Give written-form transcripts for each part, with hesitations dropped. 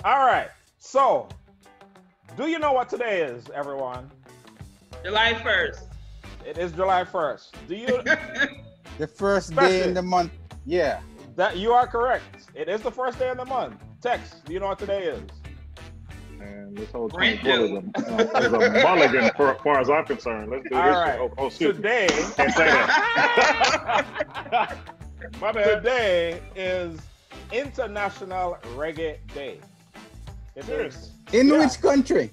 All right. So, do you know what today is, everyone? July 1st. It is July 1st. Do you? The first day in the month. Yeah. That you are correct. It is the first day of the month. Tex, do you know what today is? And this whole 2012 is a mulligan as far as I'm concerned. Let's do All this. right. Oh, shit. Today. Can't say that. My bad. Today is International Reggae Day. It is. In which country?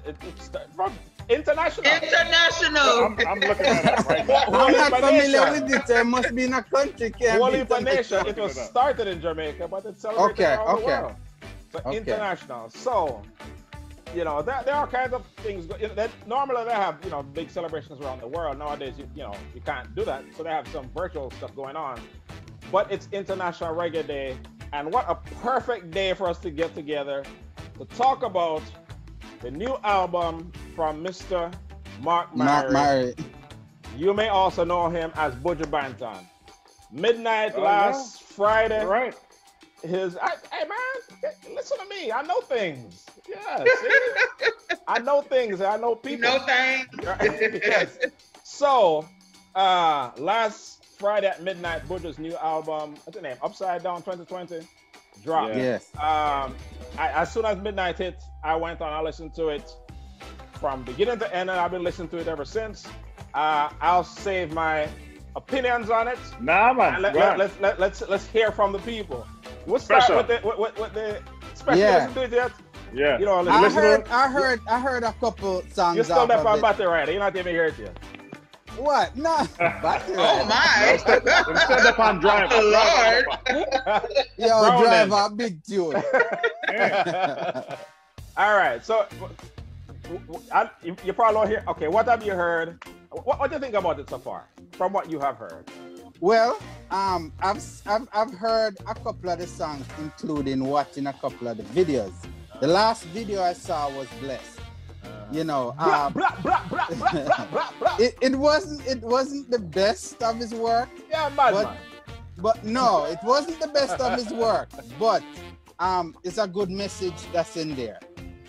It's from international. International. I'm looking at it right now. I'm not familiar with it. It must be in a country. Holy Nation. It was started in Jamaica, but it's celebrated around the world. So international. So, you know, there are kinds of things. Normally they have, you know, big celebrations around the world. Nowadays, you know, you can't do that. So they have some virtual stuff going on. But it's International Reggae Day, and what a perfect day for us to get together to talk about the new album from Mr. Mark Mary. You may also know him as Buju Banton. Midnight last Friday. Right. Hey man, listen to me. I know things. Yeah, see? I know things. I know people. You know things. Yes. So, last Friday at midnight, Buju's new album, what's the name? Upside Down 2020 dropped. Yes. As soon as midnight hit, I went on. I listened to it from beginning to end, and I've been listening to it ever since. I'll save my opinions on it. Nah, man. Let's hear from the people. We'll start with the special. Listen to it yet? Yeah. You know, I heard a couple songs. You still left on Battery Rider. You're not even here it yet. What? No. Battery Oh my! Instead of on drive. Lord. Yo, drive a big tune. All right. So you probably don't hear. Okay. What have you heard? What do you think about it so far? From what you have heard. Well, I've heard a couple of the songs, including watching a couple of the videos. The last video I saw was Blessed. You know, it wasn't the best of his work. Yeah, but no, it wasn't the best of his work. But it's a good message that's in there.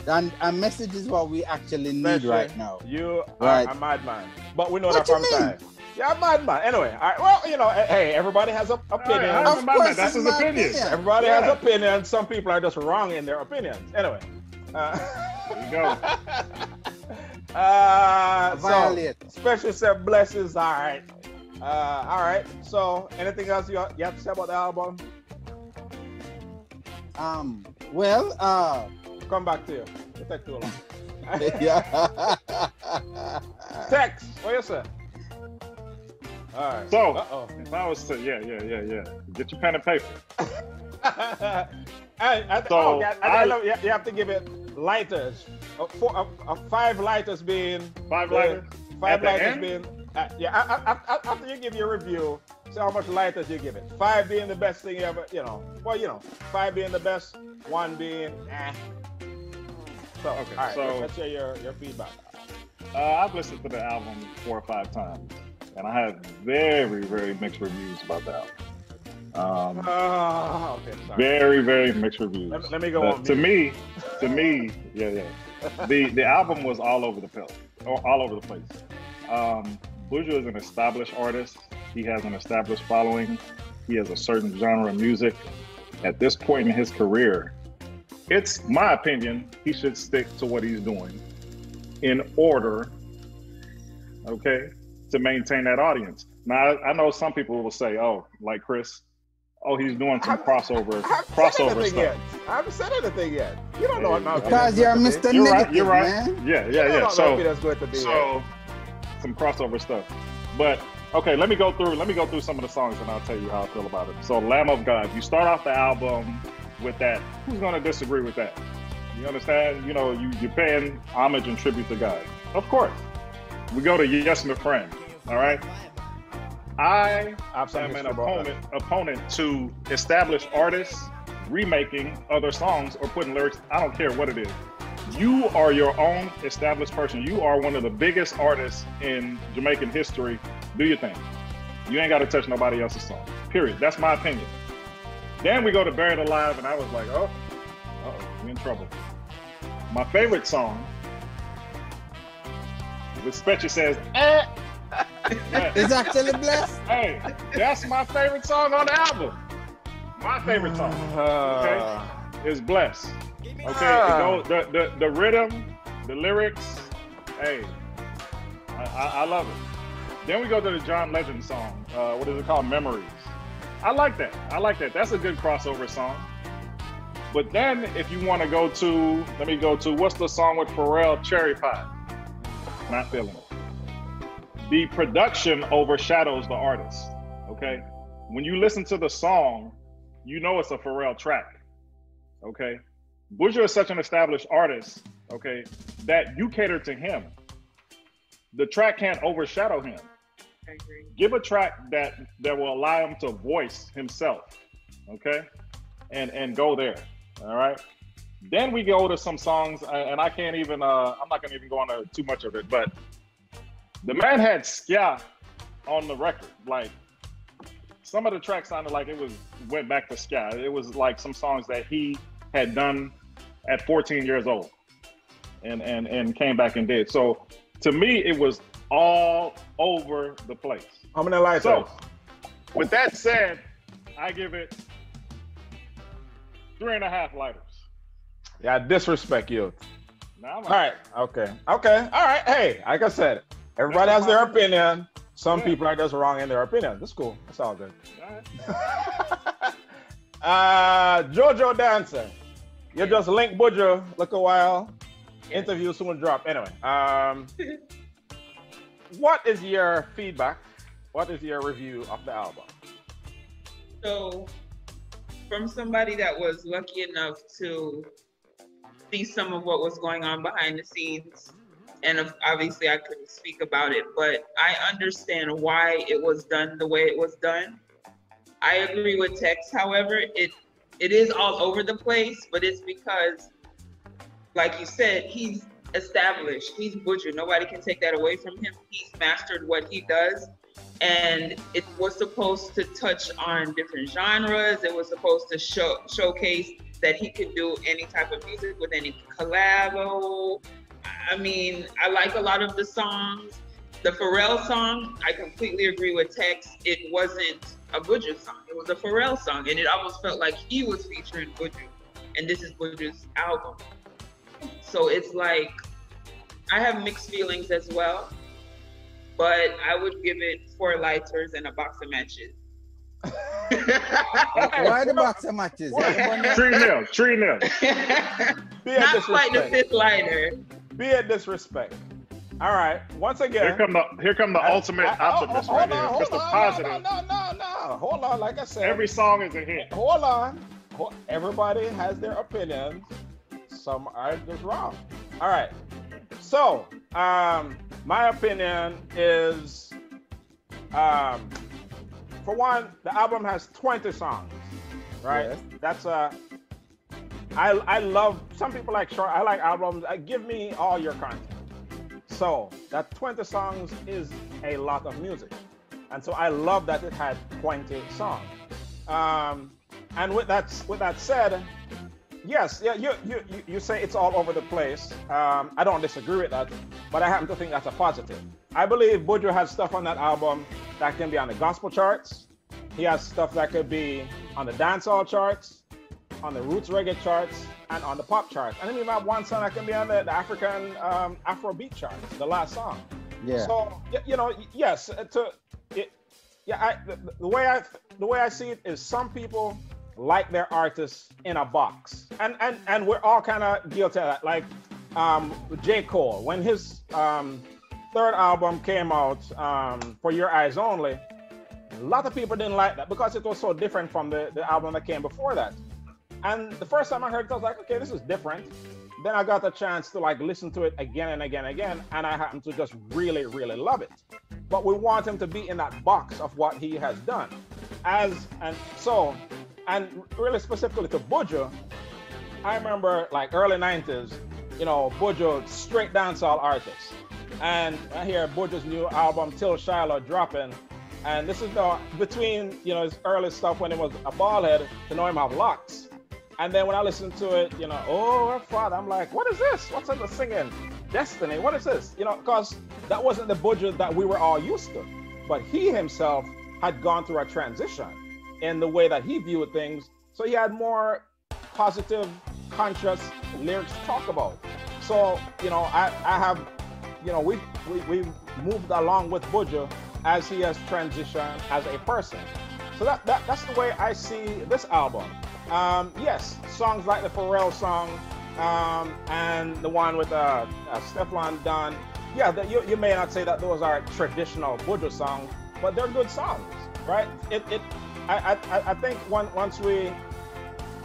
And a message is what we actually need right now. You are a madman, but we know that from time. Yeah, madman. Anyway, all right, well, you know, hey, everybody has an opinion. Of course, that's his opinion. Everybody has opinions. Some people are just wrong in their opinions. Anyway. There you go. Violate. So, Special said blessings. All right. All right. So, anything else you have to say about the album? Well, come back to you. It take too long. yeah. Text. What you say? All right. So, if I was to, yeah. Get your pen and paper. You have to give it lighters. 5 lighters being 5 lighters. 5 lighters being after you give your review, say how much lighters you give it. 5 being the best thing you ever, you know. Well, you know, 5 being the best, 1 being So, okay, all right, so let's hear your feedback. I've listened to the album 4 or 5 times, and I had very, very mixed reviews about the album. Okay, sorry. Very, very mixed reviews. Let me go on. To me, yeah. The album was all over the place. Buju is an established artist. He has an established following. He has a certain genre of music. At this point in his career, it's my opinion, he should stick to what he's doing in order, okay, to maintain that audience. Now, I know some people will say, oh, like Chris, he's doing some crossover stuff. I haven't said anything yet. You don't know what my because you're Mr. Negative, you're right. Man. Yeah. So some crossover stuff. But okay, let me go through some of the songs and I'll tell you how I feel about it. So Lamb of God, you start off the album with that. Who's gonna disagree with that? You understand? You know, you're paying homage and tribute to God. Of course. We go to Yes, My Friend. All right. I am an opponent to established artists remaking other songs or putting lyrics. I don't care what it is. You are your own established person. You are one of the biggest artists in Jamaican history. Do your thing. You ain't got to touch nobody else's song. Period. That's my opinion. Then we go to Buried Alive, and I was like, you're in trouble. My favorite song, which Spetcher says, It's actually Blessed. Hey, that's my favorite song on the album. My favorite song, okay, is Blessed. Okay, the rhythm, the lyrics, hey, I love it. Then we go to the John Legend song. What is it called? Memories. I like that. That's a good crossover song. But then if you want to go to, let me go to, what's the song with Pharrell, Cherry Pie? Not feeling it. The production overshadows the artist, okay? When you listen to the song, you know it's a Pharrell track, okay? Buju is such an established artist, okay, that you cater to him. The track can't overshadow him. I agree. Give a track that will allow him to voice himself, okay? And go there, all right? Then we go to some songs, and I can't even, I'm not gonna even go into too much of it, but the man had ska on the record. Like, some of the tracks sounded like it went back to ska. It was like some songs that he had done at 14 years old and came back and did. So to me, it was all over the place. How many lighters? So with that said, I give it 3.5 lighters. Yeah, disrespect you. Now, all right. Okay. All right. Hey, like I said, everybody has their opinion. Some people are just wrong in their opinion. That's cool. That's all good. Jojo Dancer. You just link Buju. Look a while. Interview soon drop. Anyway. What is your feedback? What is your review of the album? So, from somebody that was lucky enough to see some of what was going on behind the scenes, and obviously I couldn't speak about it, but I understand why it was done the way it was done. I agree with Tex, however, it is all over the place, but it's because, like you said, he's established. He's Buju. Nobody can take that away from him. He's mastered what he does. And it was supposed to touch on different genres. It was supposed to showcase that he could do any type of music with any collabo. I mean, I like a lot of the songs. The Pharrell song, I completely agree with Tex. It wasn't a Buju song. It was a Pharrell song. And it almost felt like he was featuring Buju. And this is Buju's album. So it's like, I have mixed feelings as well. But I would give it 4 lighters and a box of matches. Why the box of matches? 3-0. Not quite the 5th lighter. Be a disrespect. All right. Once again. Here come the ultimate optimist right here. Mr. Positive. No. Hold on. Like I said. Every song is a hit. Hold on. Everybody has their opinions. Some are just wrong. All right. So, my opinion is, for one, the album has 20 songs, right? Yes. That's I love, some people like short, I like albums. Give me all your content. So that 20 songs is a lot of music. And so I love that it had 20 songs. And with that said, yes, yeah, you say it's all over the place. I don't disagree with that, but I happen to think that's a positive. I believe Buju has stuff on that album that can be on the gospel charts. He has stuff that could be on the dancehall charts, on the roots reggae charts, and on the pop charts. And then we have one song that can be on the African Afrobeat charts, the last song. Yeah. So yes, the way I see it is some people like their artists in a box, and we're all kind of guilty of that. Like J. Cole, when his 3rd album came out, For Your Eyes Only, a lot of people didn't like that because it was so different from the album that came before that. And the first time I heard it, I was like, okay, this is different. Then I got the chance to like listen to it again and again and again, and I happen to just really, really love it. But we want him to be in that box of what he has done. And really specifically to Buju, I remember like early 90s, Buju, straight dancehall artist. And I hear Buju's new album, Till Shiloh, dropping. And this is between, his early stuff when he was a bald head to know him have locks. And then when I listen to it, you know, oh, Father, I'm like, what is this? What's in the singing? Destiny, what is this? You know, because that wasn't the Buju that we were all used to. But he himself had gone through a transition in the way that he viewed things. So he had more positive, conscious lyrics to talk about. So, you know, I have, you know, we moved along with Buju as he has transitioned as a person. So that's the way I see this album. Yes, songs like the Pharrell song and the one with Stefflon Don. Yeah, you may not say that those are traditional Buju songs, but they're good songs, right? I think once we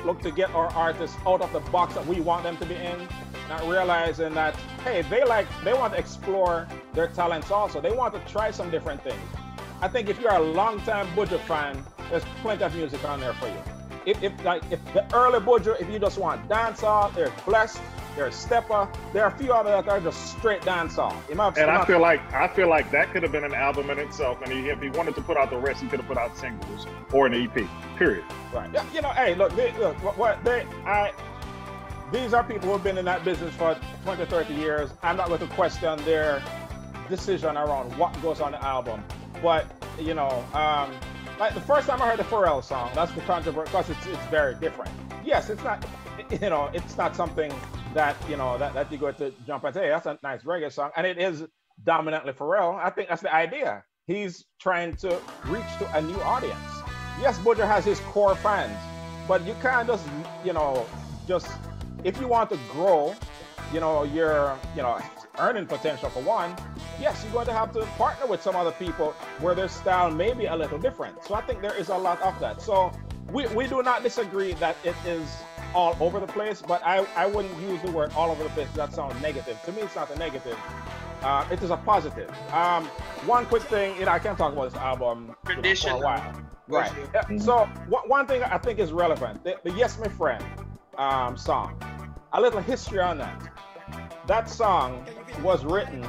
look to get our artists out of the box that we want them to be in, not realizing that, hey, they want to explore their talents also. They want to try some different things. I think if you're a longtime Buju fan, there's plenty of music on there for you. If the early Buju, if you just want dancehall, there's Blessed, there's Stepper, there are a few others that are just straight dancehall. I feel like that could have been an album in itself, and if he wanted to put out the rest, he could have put out singles or an EP. Period. Right. Yeah. You know, hey, look, these are people who've been in that business for 20, 30 years. I'm not going to question their decision around what goes on the album, but you know, like the first time I heard the Pharrell song, that's the controversy because it's very different. Yes, it's not, you know, it's not something that, you know, that you're going to jump and say, hey, that's a nice reggae song, and it is dominantly Pharrell. I think that's the idea. He's trying to reach to a new audience. Yes, Buju has his core fans, but you can't just, you know, if you want to grow, you know, your, you know, earning potential for one, yes, you're going to have to partner with some other people where their style may be a little different. So I think there is a lot of that. So we do not disagree that it is all over the place, but I wouldn't use the word all over the place. That sounds negative. To me, it's not a negative. It is a positive. One quick thing, you know, I can't talk about this album for a while. Right. So one thing I think is relevant, the Yes, My Friend song. A little history on that. That song was written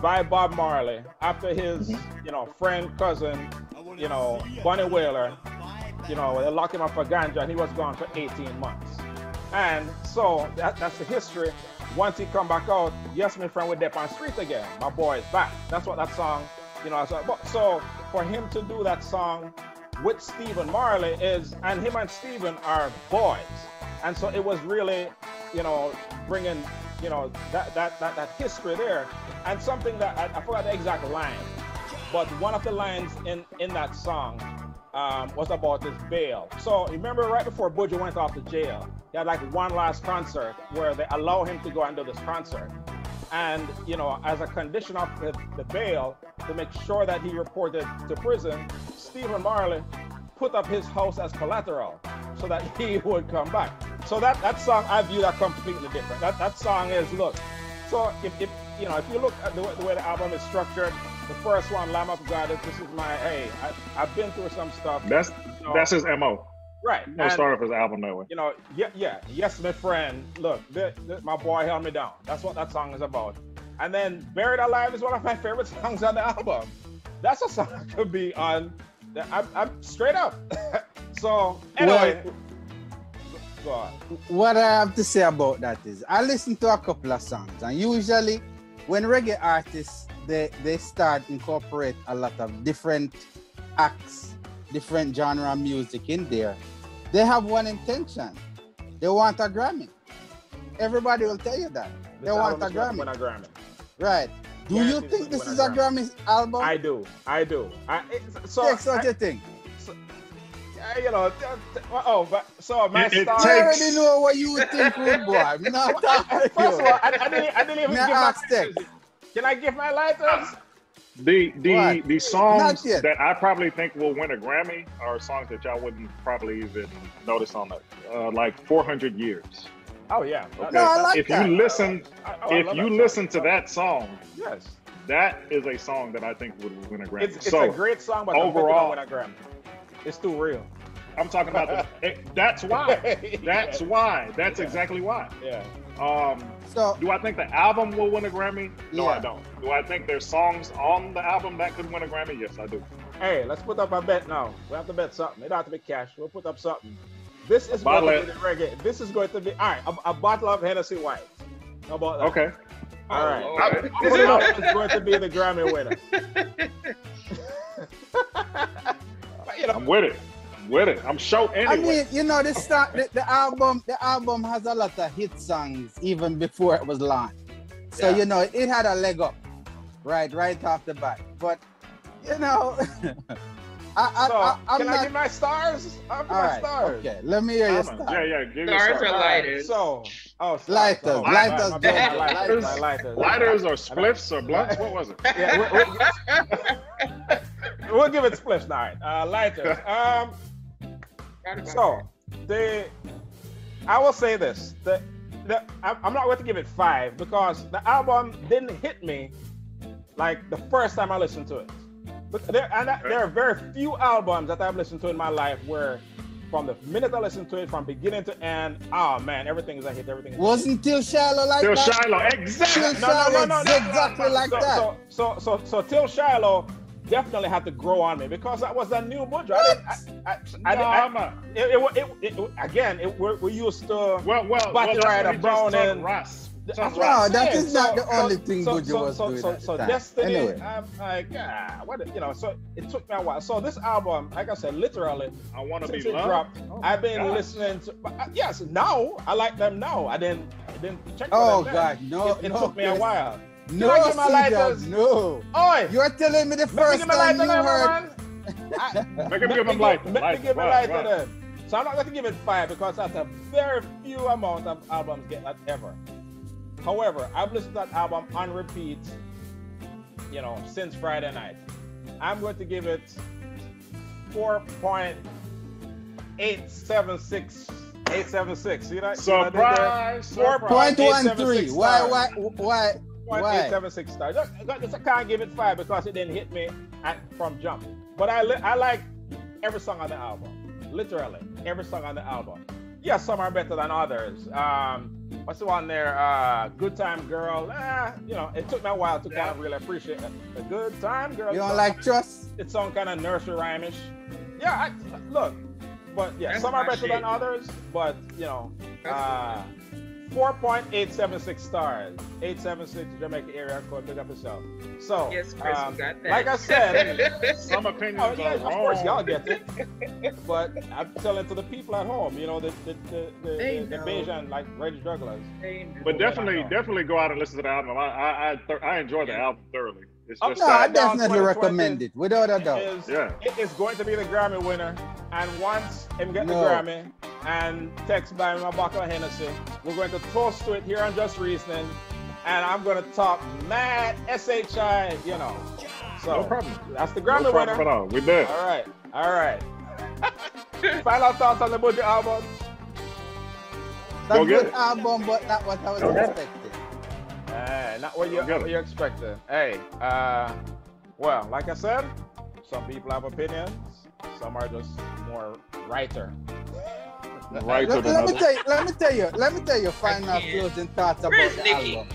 by Bob Marley after his, you know, friend, cousin, you know, Bunny Wailer, you know, they locked him up for ganja and he was gone for 18 months. And so that's the history. Once he come back out, Yes, My Friend, we're there on the street again. My boy is back. That's what that song, you know. So for him to do that song with Stephen Marley and him and Stephen are boys. And so it was really, you know, bringing, you know, that history there. And something that I forgot the exact line, but one of the lines in that song was about his bail. So remember, right before Buju went off to jail, he had like one last concert where they allow him to go and do this concert. And, you know, as a condition of the bail, to make sure that he reported to prison, Stephen Marley put up his house as collateral so that he would come back. So that song, I view that completely different. That song is, look, so if you know, if you look at the way the album is structured, the first one, Lamb of God, this is my, hey, I've been through some stuff. That's his MO. Right. He'll start off his album that way. You know, yeah. Yes, My Friend, look, my boy held me down. That's what that song is about. And then Buried Alive is one of my favorite songs on the album. That's a song that could be on, I'm straight up. So, anyway. Go on. What I have to say about that is, I listen to a couple of songs, and usually when reggae artists, they start incorporate a lot of different acts, different genre music in there, they have one intention. They want a Grammy. Everybody will tell you that. They want a Grammy. Win a Grammy. Right. Do you think this is a Grammy album? I do. Take such a thing. You know, but so my style. I already know what you think, good boy. I'm not talking to you. First of all, I didn't even give my text. Can I give my lighters? The songs that I probably think will win a Grammy are songs that y'all wouldn't probably even notice on the like 400 Years. Oh yeah. Okay. No, I like if that. you listen, if you listen to that song, yes, that is a song that I think would win a Grammy. It's a great song, but overall, win a Grammy. It's too real. I'm talking about that's why. That's why. That's exactly why. Yeah. So do I think the album will win a Grammy? No, I don't. Do I think there's songs on the album that could win a Grammy? Yes, I do. Hey, let's put up a bet now. We have to bet something. It don't have to be cash. We'll put up something. This is going to be the reggae. This is going to be all right. A bottle of Hennessy White. How about that? Okay. All right. This is going to be the Grammy winner. You know, I'm with it. I'm sure anyway. I mean, you know, the album has a lot of hit songs even before it was launched. So, you know, it had a leg up, right off the bat. But, you know, can I give my stars? I'll give my stars. Okay, let me hear your stars. Yeah, give stars or lighters. Lighters. Lighters or spliffs or blunts. What was it? We'll give it spliffs. All right, lighters. I will say this: I'm not going to give it 5 because the album didn't hit me like the first time I listened to it. But there are very few albums that I've listened to in my life where, from the minute I listened to it, from beginning to end, oh man, everything is a hit. Wasn't Till Shiloh like that? Till Shiloh, exactly. No, exactly like that. So Till Shiloh definitely had to grow on me because that was a new Buju. We used to Batty Rider, Brown and Russ. No, that is not the only thing Buju was doing at the time. Destiny, anyway. I'm like, so it took me a while. So this album, like I said, literally, I Want to Be Loved. I've been listening to, yes, now, I like them now. I didn't check for them God, then. no. It took me a while. No, no. Oi! You're telling me the first time you heard. Make him give him lighter. Give me lighter then. So I'm not going to give it 5 because that's a very few amount of albums get that ever. However, I've listened to that album on repeat, you know, since Friday night. I'm going to give it 4.876. 876. See that? Surprise! 4.13. Why? 0.876 stars. I can't give it 5 because it didn't hit me from jump. But I like every song on the album. Literally, every song on the album. Yeah, some are better than others. What's the one there? Good Time Girl. You know, it took me a while to kind of really appreciate it. The Good Time Girl. You don't like Trust? It sounds kind of nursery rhymish. Yeah, look. But yeah, that's some are better than others. But, you know, 4.876 stars. 876 Jamaica area code. Big up yourself. So, yes, Chris, we got that. Like I said, some opinions are wrong. Of course, y'all get it. But I'm telling to the people at home, you know, the Bayesian, like Reggie Douglas. But definitely go out and listen to the album. I enjoy the album thoroughly. It's just I definitely recommend it, without a doubt. It is going to be the Grammy winner. And once him get the Grammy and text by my bottle of Hennessy, we're going to toast to it here on Just Reasoning. And I'm going to talk mad SHI, you know. So, no problem. That's the Grammy winner. We did. All right. Final thoughts on the Buju album? That's a good album, but not what I was expecting. Not what you're expecting. Hey, well, like I said, some people have opinions. Some are just more writer. Let me tell you final closing thoughts about the album.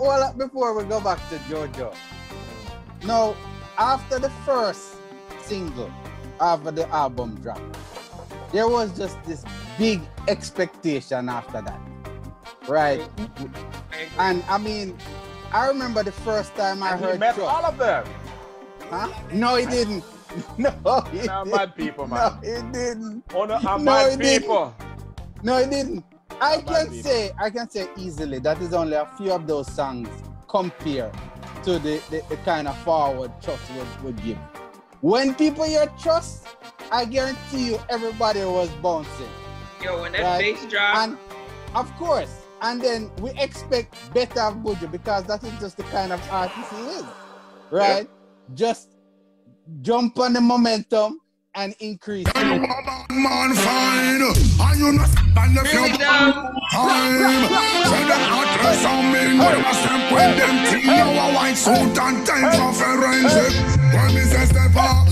Well, before we go back to JoJo. Now, after the first single, after the album dropped, there was just this big expectation after that. Right? And I mean, I remember the first time I heard met all of them. Huh? No, he didn't. No, he didn't. Bad people, man. No, he didn't. Oh, no, bad people. No, he didn't. I can say easily that is only a few of those songs compared to the kind of forward Trust would give. When people hear Trust, I guarantee you everybody was bouncing. Yo, when that bass drop. And of course, and then we expect better of Buju because that is just the kind of artist he is. Right? Yeah. Just jump on the momentum and increase. Man, fine. Are you not stand up your time? Say the actress on me, when I step with them team, a white suit and time for forensic. When me say step out, I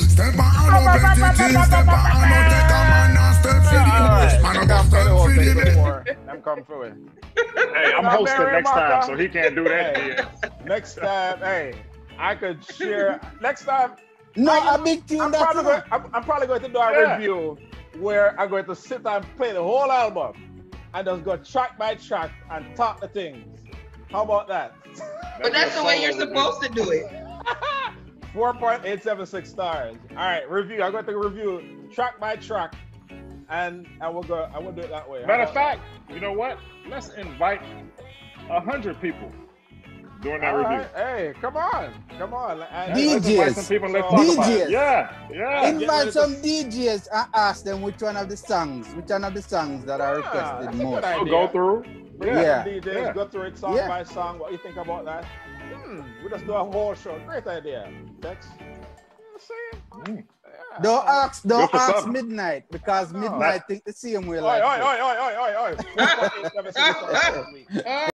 know petty, step out, I know take a man and step for the man, I go step for the I'm coming through it. Hey, I'm hosting next time, so he can't do that. Next time, hey, I could share. Next time. No, a big tune. I'm probably going to do a review where I'm going to sit and play the whole album and just go track by track and talk the things. How about that? But that's the way you're supposed to do it. 4.876 stars. All right, review. I'm going to review track by track, and we'll do it that way. Matter of fact, you know what? Let's invite 100 people during that review. Hey, come on. DJs. Yeah. Invite some DJs and ask them which one of the songs that are requested most. So go through. DJs, go through it song by song. What do you think about that? We just do a whole show. Great idea. Tex. Don't ask Midnight, because Midnight think the same way. Oi.